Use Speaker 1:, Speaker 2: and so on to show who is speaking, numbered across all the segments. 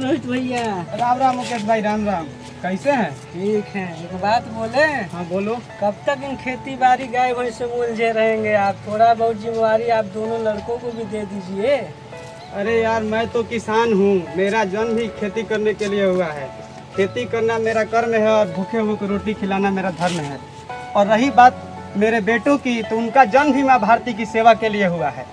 Speaker 1: संतोष भैया।
Speaker 2: राम राम मुकेश भाई, राम राम। कैसे हैं?
Speaker 1: ठीक है। एक बात बोले?
Speaker 2: हाँ बोलो।
Speaker 1: कब तक इन खेती बाड़ी गाय भैंस से उलझे रहेंगे आप? थोड़ा बहुत जिम्मेवारी आप दोनों लड़कों को भी दे दीजिए।
Speaker 2: अरे यार, मैं तो किसान हूँ, मेरा जन्म भी खेती करने के लिए हुआ है। खेती करना मेरा कर्म है और भूखे हुए को रोटी खिलाना मेरा धर्म है। और रही बात मेरे बेटों की, तो उनका जन्म भी माँ भारती की सेवा के लिए हुआ है।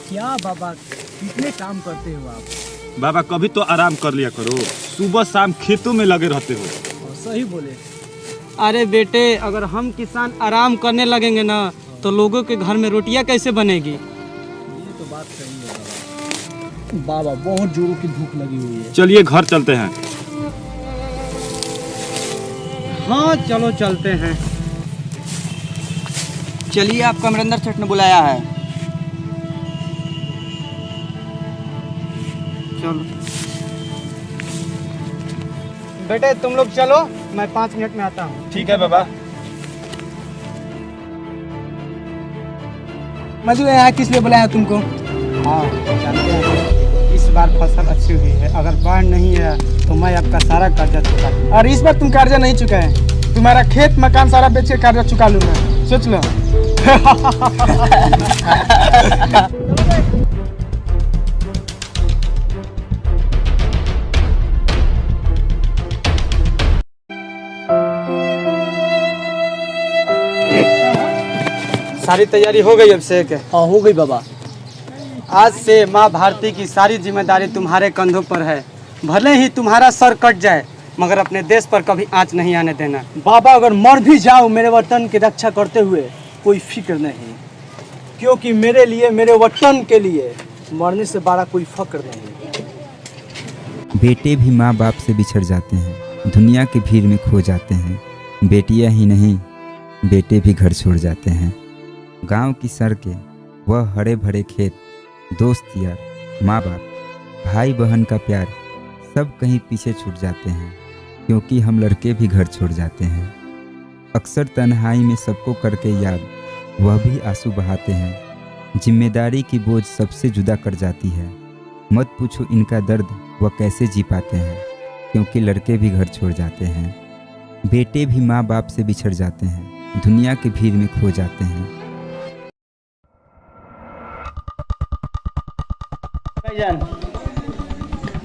Speaker 1: क्या बाबा, कितने काम करते हो आप?
Speaker 3: बाबा कभी तो आराम कर लिया करो, सुबह शाम खेतों में लगे रहते हो।
Speaker 1: सही बोले।
Speaker 2: अरे बेटे, अगर हम किसान आराम करने लगेंगे ना, तो लोगों के घर में रोटियां कैसे बनेगी?
Speaker 1: ये तो बात सही है बाबा। बहुत जोरों की भूख लगी हुई है।
Speaker 3: चलिए घर चलते हैं।
Speaker 2: हाँ चलो चलते हैं।
Speaker 4: चलिए, आपका अमरिंदर सेठ ने बुलाया है।
Speaker 2: चलो बेटे, तुम लोग चलो, मैं 5 मिनट में आता हूँ।
Speaker 3: ठीक है बाबा।
Speaker 1: मजू, यहाँ किस लिए बुलाया तुमको?
Speaker 2: हाँ जानते हैं, इस बार फसल अच्छी हुई है। अगर बाढ़ नहीं है तो मैं आपका सारा कर्जा चुका दूँ।
Speaker 1: और इस बार तुम कर्जा नहीं चुकाए, तुम्हारा खेत मकान सारा बेच के कर्जा चुका लूंगा, सोच लो।
Speaker 2: सारी तैयारी हो गई अभिषेक?
Speaker 1: हाँ हो गई बाबा।
Speaker 2: आज से माँ भारती की सारी जिम्मेदारी तुम्हारे कंधों पर है। भले ही तुम्हारा सर कट जाए, मगर अपने देश पर कभी आंच नहीं आने देना।
Speaker 1: बाबा, अगर मर भी जाऊं मेरे वतन की रक्षा करते हुए, कोई फिक्र नहीं, क्योंकि मेरे लिए, मेरे वतन के लिए मरने से बड़ा कोई फक्र नहीं।
Speaker 5: बेटे भी माँ बाप से बिछड़ जाते हैं, दुनिया की भीड़ में खो जाते हैं। बेटियां ही नहीं, बेटे भी घर छोड़ जाते हैं। गांव की सड़कें, वह हरे भरे खेत, दोस्त यार, माँ बाप, भाई बहन का प्यार, सब कहीं पीछे छूट जाते हैं, क्योंकि हम लड़के भी घर छोड़ जाते हैं। अक्सर तन्हाई में सबको करके याद, वह भी आंसू बहाते हैं। जिम्मेदारी की बोझ सबसे जुदा कर जाती है। मत पूछो इनका दर्द, वह कैसे जी पाते हैं, क्योंकि लड़के भी घर छोड़ जाते हैं। बेटे भी माँ बाप से बिछड़ जाते हैं, दुनिया की भीड़ में खो जाते हैं।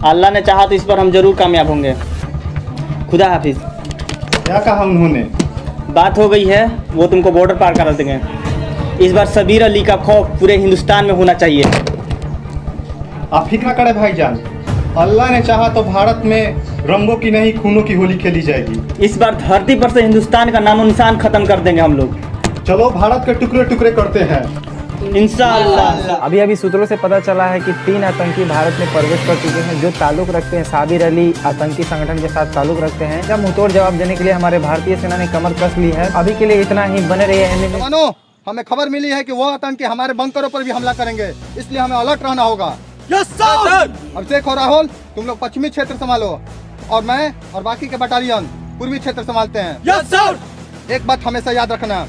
Speaker 4: अल्लाह ने चाहा तो इस पर हम जरूर कामयाब होंगे। खुदा हाफिज।
Speaker 6: क्या कहा उन्होंने?
Speaker 4: बात हो गई है, वो तुमको बॉर्डर पार करा देंगे। इस बार सबीर अली का खौफ पूरे हिंदुस्तान में होना चाहिए।
Speaker 6: आप फिक्र करें भाईजान, अल्लाह ने चाहा तो भारत में रंगों की नहीं खूनों की होली खेली जाएगी।
Speaker 4: इस बार धरती पर से हिंदुस्तान का नामो निशान खत्म कर देंगे हम लोग।
Speaker 6: चलो भारत के टुकड़े टुकड़े करते हैं
Speaker 4: इंशाअल्लाह।
Speaker 7: अभी सूत्रों से पता चला है कि 3 आतंकी भारत में प्रवेश कर चुके हैं, जो ताल्लुक रखते हैं साबिर अली आतंकी संगठन के साथ ताल्लुक रखते हैं। जब मुंहतोड़ जवाब देने के लिए हमारे भारतीय सेना ने कमर कस ली है। अभी के लिए इतना ही, बने रहिए।
Speaker 6: जवानों, हमें खबर मिली है कि वो आतंकी हमारे बंकरों पर भी हमला करेंगे, इसलिए हमें अलर्ट रहना होगा।
Speaker 3: Yes sir.
Speaker 6: अभिषेक और राहुल, तुम लोग पश्चिमी क्षेत्र संभालो और मैं और बाकी के बटालियन पूर्वी क्षेत्र संभालते हैं।
Speaker 3: Yes sir.
Speaker 6: एक बात हमेशा याद रखना,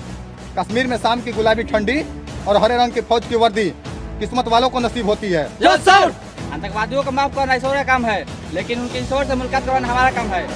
Speaker 6: कश्मीर में शाम की गुलाबी ठंडी और हरे रंग की फौज की वर्दी किस्मत वालों को नसीब होती है।
Speaker 3: Yes sir.
Speaker 4: आतंकवादियों को माफ करना ईश्वर का काम है, लेकिन उनके ईश्वर से मुलाकात करवाना हमारा काम है।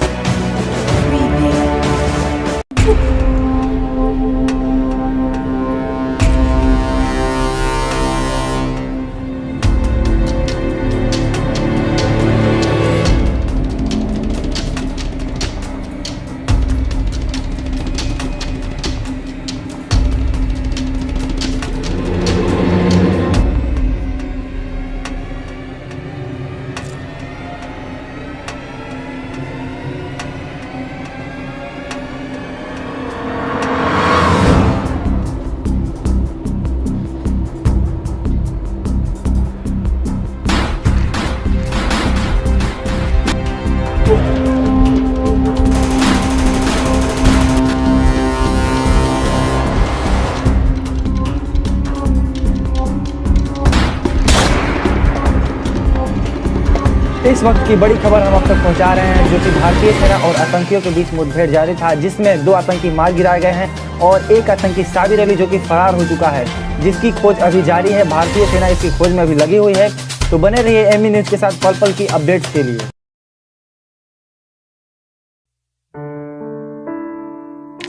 Speaker 7: इस वक्त की बड़ी खबर हम आप तक पहुंचा रहे हैं, जो कि भारतीय सेना और आतंकियों के बीच मुठभेड़ जारी था, जिसमें 2 आतंकी मार गिराए गए हैं और एक आतंकी साबिर अली जो कि फरार हो चुका है, जिसकी खोज अभी जारी है। भारतीय सेना इसकी खोज में अभी लगी हुई है। तो बने रहिए एमई न्यूज के साथ पल पल की अपडेट्स के लिए।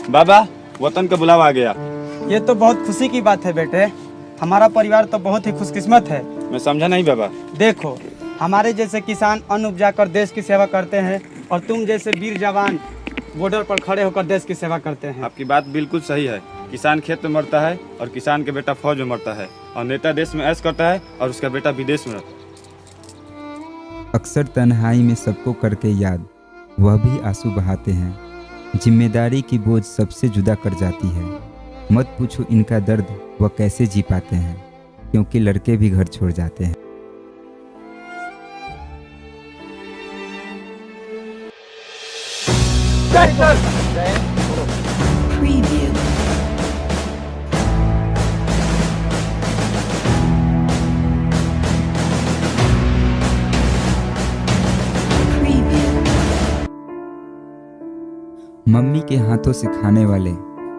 Speaker 3: बाबा, वतन का बुलावा आ गया।
Speaker 2: ये तो बहुत खुशी की बात है बेटे। हमारा परिवार तो बहुत ही खुशकिस्मत है।
Speaker 3: मैं समझा नहीं बाबा।
Speaker 2: देखो, हमारे जैसे किसान अन्न उपजा कर देश की सेवा करते हैं और तुम जैसे वीर जवान बॉर्डर पर खड़े होकर देश की सेवा करते हैं।
Speaker 3: आपकी बात बिल्कुल सही है। किसान खेत में मरता है और किसान के बेटा फौज में मरता है, और नेता देश में ऐश करता है और उसका बेटा विदेश में रहता है।
Speaker 5: अक्सर तन्हाई में सबको करके याद, वह भी आंसू बहाते हैं। जिम्मेदारी की बोझ सबसे जुदा कर जाती है। मत पूछो इनका दर्द वह कैसे जी पाते हैं, क्योंकि लड़के भी घर छोड़ जाते हैं।
Speaker 8: Preview.
Speaker 5: मम्मी के हाथों से खाने वाले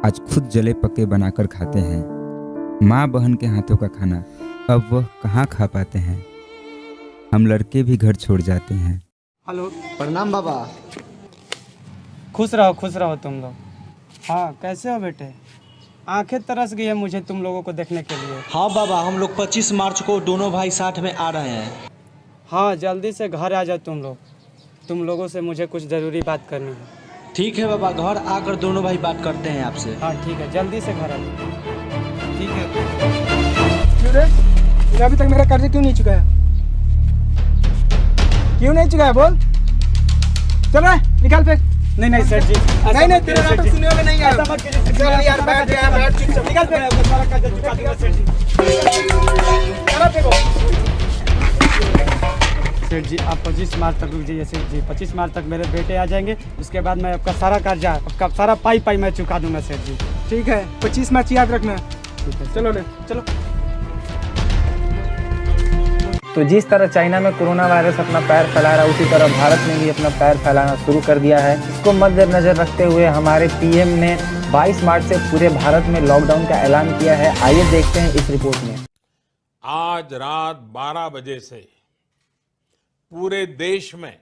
Speaker 5: आज खुद जले पके बनाकर खाते हैं। माँ बहन के हाथों का खाना अब वह कहाँ खा पाते हैं। हम लड़के भी घर छोड़ जाते हैं।
Speaker 2: हेलो,
Speaker 1: प्रणाम बाबा।
Speaker 2: खुश रहो तुम लोग। हाँ, कैसे हो बेटे? आंखें तरस गई है मुझे तुम लोगों को देखने के लिए।
Speaker 1: हाँ बाबा, हम लोग 25 मार्च को दोनों भाई साथ में आ रहे हैं।
Speaker 2: हाँ, जल्दी से घर आ जाओ तुम लोग। तुम लोगों से मुझे कुछ ज़रूरी बात करनी है।
Speaker 1: ठीक है बाबा, घर आकर दोनों भाई बात करते हैं आपसे।
Speaker 2: हाँ ठीक है, जल्दी से घर आ जाओ। ठीक है।
Speaker 7: क्यों रे? अभी तक मेरा कर्ज क्यों नहीं चुका है? क्यों नहीं चुका है बोल? चल रहा है, निकाल फेंक।
Speaker 2: नहीं सेठ जी,
Speaker 7: नहीं तेरे नाटक सुनने में नहीं आया।
Speaker 2: ऐसा मत कीजिए।
Speaker 7: चल यार, बैठ चुपचाप निकाल फेंक।
Speaker 2: आपका सारा कर्जा चुका दूंगा सेठ जी।
Speaker 7: चला फेंको।
Speaker 2: सेठ जी, आप 25 मार्च तक रुक जाइए सेठ जी। 25 मार्च तक मेरे बेटे आ जाएंगे, उसके बाद मैं आपका सारा कर्जा, आपका सारा पाई मैं चुका दूंगा सेठ जी।
Speaker 7: ठीक है, 25 मार्च याद रखना।
Speaker 2: ठीक है,
Speaker 7: चलो ले
Speaker 2: चलो।
Speaker 7: तो जिस तरह चाइना में कोरोना वायरस अपना पैर फैला रहा है, उसी तरह भारत ने भी अपना पैर फैलाना शुरू कर दिया है। इसको मद्देनजर रखते हुए हमारे पीएम ने 22 मार्च से पूरे भारत में लॉकडाउन का ऐलान किया है। आइए देखते हैं इस रिपोर्ट में।
Speaker 9: आज रात 12 बजे से पूरे देश में,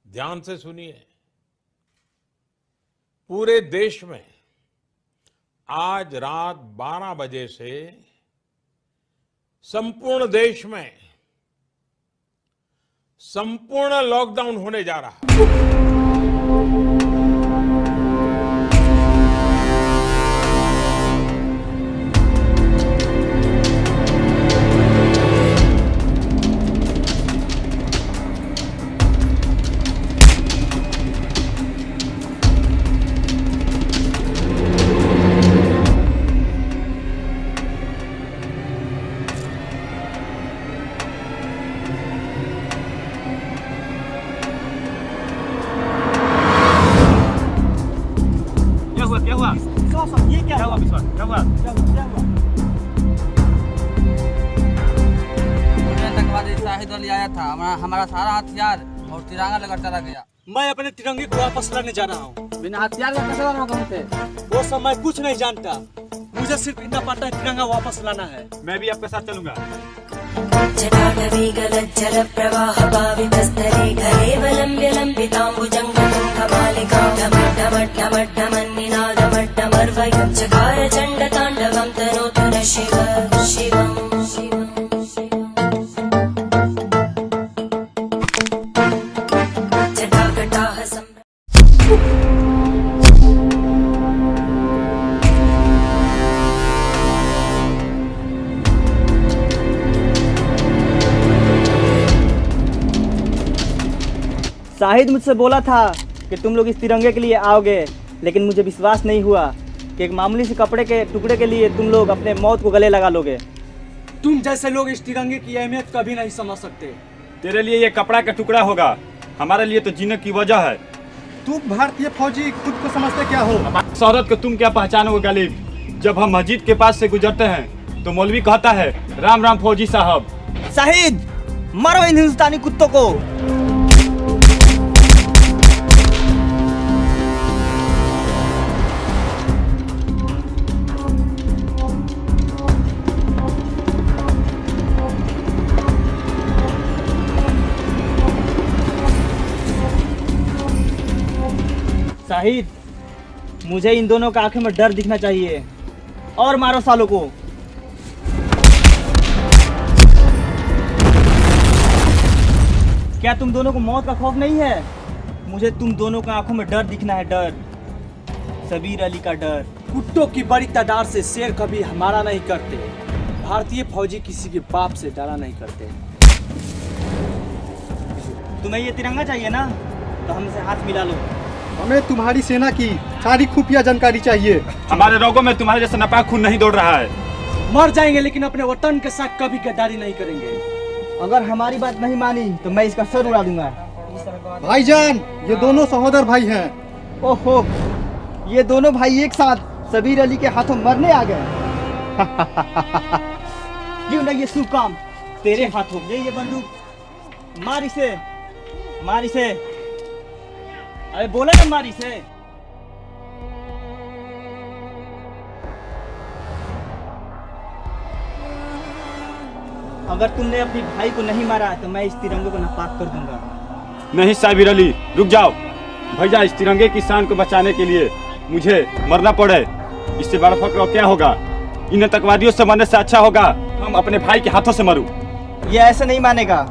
Speaker 9: ध्यान से सुनिए, पूरे देश में आज रात 12 बजे से संपूर्ण देश में संपूर्ण लॉकडाउन होने जा रहा है।
Speaker 10: शाहिद अली आया था, हमारा सारा हथियार और तिरंगा लेकर चला गया।
Speaker 1: मैं अपने तिरंगे को वापस लाने जा रहा हूँ।
Speaker 10: बिना हथियार का कैसे लाना कहते?
Speaker 1: वो सब मैं कुछ नहीं जानता, मुझे सिर्फ इतना पता है तिरंगा वापस लाना है।
Speaker 3: मैं भी आपके साथ चलूंगा।
Speaker 4: शाहिद मुझसे बोला था कि तुम लोग इस तिरंगे के लिए आओगे, लेकिन मुझे विश्वास नहीं हुआ कि एक मामूली से कपड़े के टुकड़े के लिए तुम लोग अपने मौत को गले लगा लोगे।
Speaker 1: तुम जैसे लोग इस तिरंगे की अहमियत कभी नहीं समझ सकते।
Speaker 3: तेरे लिए ये कपड़ा का टुकड़ा होगा, हमारे लिए तो जीने की वजह है।
Speaker 6: तू भारतीय फौजी खुद को समझते क्या हो?
Speaker 3: शौहरत को तुम क्या पहचानोगे गलीब? जब हम मस्जिद के पास से गुजरते हैं तो मौलवी कहता है राम राम फौजी साहब।
Speaker 4: शाहिद, मारो इन हिंदुस्तानी कुत्तों को। शाहिद, मुझे इन दोनों का आंखों में डर दिखना चाहिए। और मारो सालों को। क्या तुम दोनों को मौत का खौफ नहीं है? मुझे तुम दोनों का आंखों में डर दिखना है, डर, सबीर अली का डर।
Speaker 1: कुत्तों की बड़ी तादाद से शेर कभी हमारा नहीं करते। भारतीय फौजी किसी के बाप से डरा नहीं करते।
Speaker 4: तुम्हें ये तिरंगा चाहिए ना, तो हमसे हाथ मिला लो।
Speaker 6: हमें तुम्हारी सेना की सारी खुफिया जानकारी चाहिए।
Speaker 3: हमारे रगों में तुम्हारे जैसा नापाक खून नहीं दौड़ रहा है।
Speaker 1: मर जाएंगे लेकिन अपने वतन के साथ कभी गद्दारी नहीं करेंगे।
Speaker 4: अगर हमारी बात नहीं मानी तो मैं इसका सर उड़ा दूंगा।
Speaker 6: भाईजान, ये दोनों सहोदर भाई हैं।
Speaker 4: ओहो, ये दोनों भाई एक साथ सबीर अली के हाथों मरने आ गए। क्यों नहीं ये शुभ काम तेरे हाथों? ये बंदूक, मार इसे, मार इसे। अरे बोला ना, मार इसे। अगर तुमने अपने भाई को नहीं मारा तो मैं इस तिरंगे को नापाक कर दूंगा।
Speaker 3: नहीं साबिर अली, रुक जाओ भैया। इस तिरंगे की शान को बचाने के लिए मुझे मरना पड़े, इससे बड़ा फख्र और क्या होगा? इन आतंकवादियों से मरने से अच्छा होगा हम अपने भाई के हाथों से मरूं।
Speaker 4: ये ऐसे नहीं मानेगा।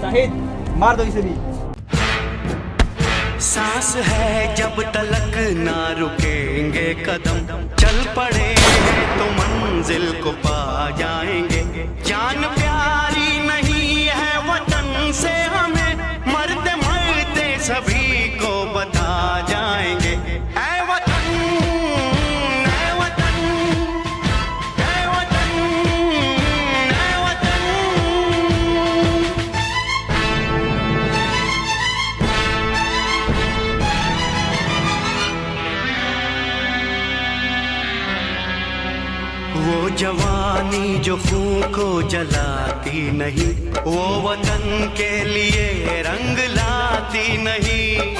Speaker 4: शाहिद, मार दो इसे भी।
Speaker 8: सांस है जब तलक ना रुकेंगे कदम, चल पड़े तो मंजिल को पा जाएंगे। जान प्यारी नहीं है वतन से हमें, मरते मरते सभी को बता जाएंगे। ऐ वतन, ऐ वतन, ऐ वतन, ऐ वतन। वो जवानी जो खून को जलाती नहीं, वो वतन के लिए रंग लाती नहीं।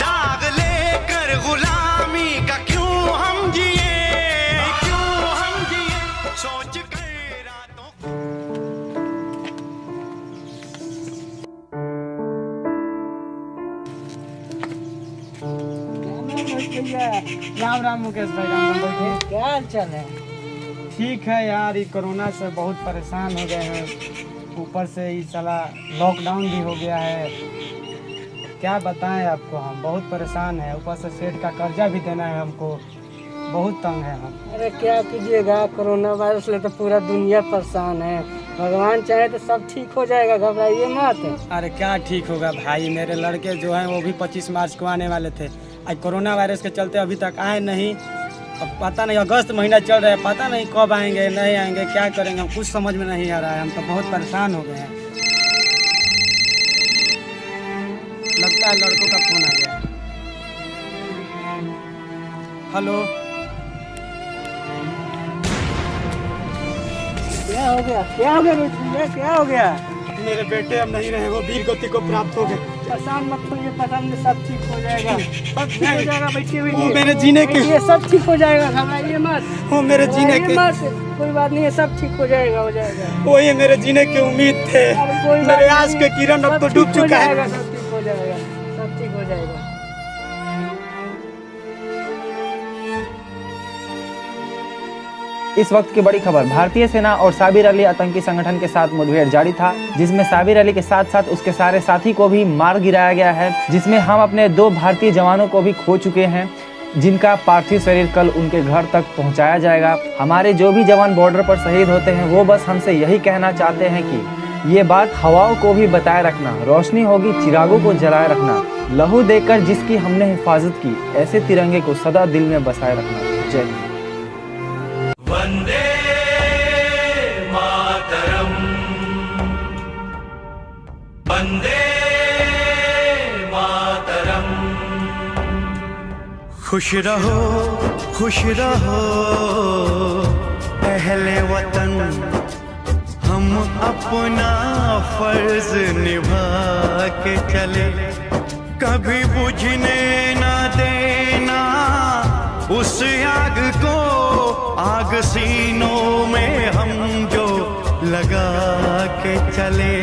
Speaker 8: दाग लेकर गुलामी का क्यों हम जिए, क्यों हम जिए, सोच कर रातों।
Speaker 2: राम राम मुकेश भाई, राम राम भाई। क्या हाल चाल है? ठीक है यार, ये कोरोना से बहुत परेशान हो गए हैं। ऊपर से ये साला लॉकडाउन भी हो गया है। क्या बताएं आपको, हम बहुत परेशान हैं। ऊपर से सेठ का कर्जा भी देना है हमको, बहुत तंग है हम।
Speaker 11: अरे क्या कीजिएगा, कोरोना वायरस ले तो पूरा दुनिया परेशान है। भगवान चाहे तो सब ठीक हो जाएगा, घबराइए मत।
Speaker 2: अरे क्या ठीक होगा भाई, मेरे लड़के जो हैं वो भी 25 मार्च को आने वाले थे। आज कोरोना वायरस के चलते अभी तक आए नहीं। अब पता नहीं, अगस्त महीना चल रहा है, पता नहीं कब आएंगे नहीं आएंगे, क्या करेंगे हम कुछ समझ में नहीं आ रहा है। हम तो बहुत परेशान हो गए हैं। लगता है लड़कों का फोन आ गया। हेलो,
Speaker 11: क्या हो गया, क्या हो गया रोहित भैया, क्या हो गया?
Speaker 2: मेरे बेटे अब नहीं रहे, वो वीर गति को प्राप्त हो गए।
Speaker 11: परेशान मत होइए, परेशान में सब ठीक हो जाएगा, सब ठीक हो जाएगा। बैठिए
Speaker 2: वो मेरे जीने के,
Speaker 11: ये सब ठीक हो जाएगा, घबराइए मत।
Speaker 2: वो मेरे जीने के,
Speaker 11: कोई बात नहीं है, सब ठीक हो जाएगा, हो जाएगा।
Speaker 2: वही मेरे जीने की उम्मीद थे। मेरे आस के किरण अब तो डूब चुका है।
Speaker 11: सब ठीक हो जाएगा, सब ठीक हो जाएगा।
Speaker 7: इस वक्त की बड़ी खबर, भारतीय सेना और साबिर अली आतंकी संगठन के साथ मुठभेड़ जारी था, जिसमें साबिर अली के साथ साथ उसके सारे साथी को भी मार गिराया गया है, जिसमें हम अपने 2 भारतीय जवानों को भी खो चुके हैं, जिनका पार्थिव शरीर कल उनके घर तक पहुंचाया जाएगा। हमारे जो भी जवान बॉर्डर पर शहीद होते हैं वो बस हमसे यही कहना चाहते हैं कि ये बात हवाओं को भी बताए रखना, रोशनी होगी चिरागों को जलाए रखना, लहू देकर जिसकी हमने हिफाजत की, ऐसे तिरंगे को सदा दिल में बसाए रखना। जय हिंद।
Speaker 8: वंदे मातरम, वंदे मातरम। खुश रहो, खुश रहो अहले वतन, हम अपना फर्ज निभा के चले। कभी बुझने न देना उस आग को, आग सीनों में हम जो लगा के चले।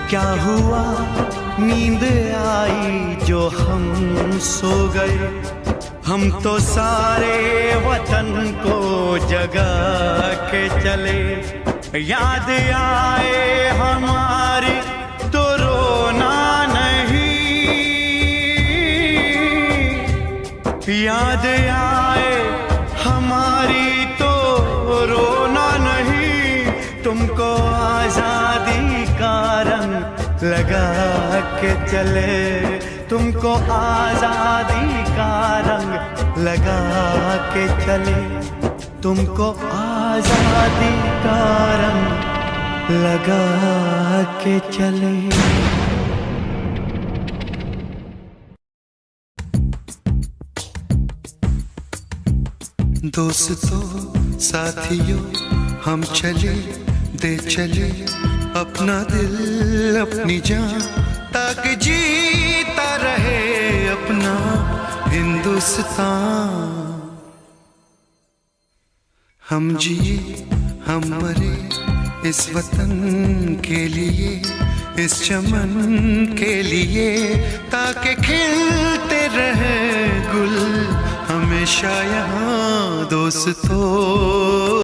Speaker 8: क्या हुआ नींद आई जो हम सो गए, हम तो सारे वतन को जगा के चले। याद आए हमारी तो रोना नहीं, याद आए हमारी तो रोना नहीं। तुमको आजादी का रंग लगा के चले, तुमको आजादी का रंग लगा के चले, तुमको आजादी का रंग लगा के चले।
Speaker 12: दोस्तों साथियों हम चले दे चले अपना दिल अपनी जान, ताकि जीता रहे अपना हिंदुस्तान। हम जिए हम मरे इस वतन के लिए, इस चमन के लिए, ताकि खिलते रहे गुल हमेशा यहाँ दोस्तों।